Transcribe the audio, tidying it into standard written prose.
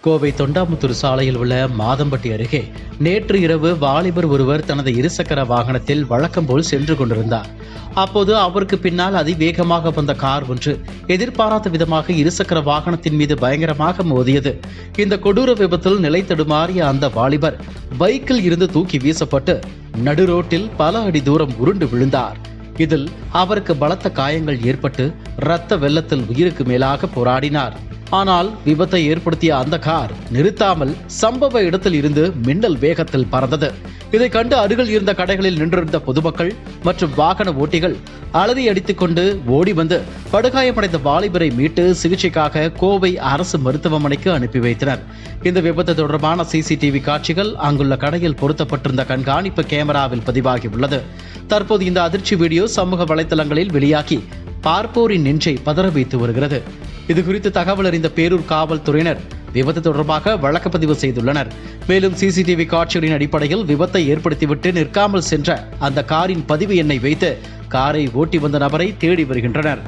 கோவை தொண்டாமுத்தூர் சாலையில் உள்ள மாதம்பட்டி அருகே நேற்று இரவு வாலிபர் ஒருவர் தனது இருசக்கர வாகனத்தில் வழக்கம் போல் சென்று கொண்டிருந்தார். அப்போது அவருக்கு பின்னால் அதிவேகமாக வந்த கார் ஒன்று எதிர்பாராத விதமாக இருசக்கர வாகனத்தின் மீது பயங்கரமாக மோதியது. இந்த கொடூர விபத்தில் நிலை தடுமாறிய அந்த வாலிபர் பைக்கில் இருந்து தூக்கி வீசப்பட்டு நடுரோட்டில் பல அடி தூரம் உருண்டு விழுந்தார். இதில் அவருக்கு பலத்த காயங்கள் ஏற்பட்டு இரத்த வெள்ளத்தில் உயிருக்கு மேலாக போராடினார். ஆனால் விபத்தை ஏற்படுத்திய அந்த கார் நிறுத்தாமல் சம்பவ இடத்தில் இருந்து மின்னல் வேகத்தில் பறந்தது. இதை கண்டு அருகில் இருந்த கடைகளில் நின்றிருந்த பொதுமக்கள் மற்றும் வாகன ஓட்டிகள் அலறி அடித்துக் கொண்டு ஓடி வந்து படுகாயமடைந்த வாலிபரை மீட்டு சிகிச்சைக்காக கோவை அரசு மருத்துவமனைக்கு அனுப்பி வைத்தனர். இந்த விபத்து தொடர்பான சிசிடிவி காட்சிகள் அங்குள்ள கடையில் பொருத்தப்பட்டிருந்த கண்காணிப்பு கேமராவில் பதிவாகியுள்ளது. தற்போது இந்த அதிர்ச்சி வீடியோ சமூக வலைதளங்களில் வெளியாகி பார்ப்போரின் நெஞ்சை பதற வைத்து வருகிறது. இதுகுறித்து தகவல் அறிந்த பேரூர் காவல்துறையினர் விபத்து தொடர்பாக வழக்கு பதிவு செய்துள்ளனர். மேலும் சிசிடிவி காட்சிகளின் அடிப்படையில் விபத்தை ஏற்படுத்திவிட்டு நிற்காமல் சென்ற அந்த காரின் பதிவு எண்ணை வைத்து காரை ஓட்டி வந்த நபரை தேடி வருகின்றனர்.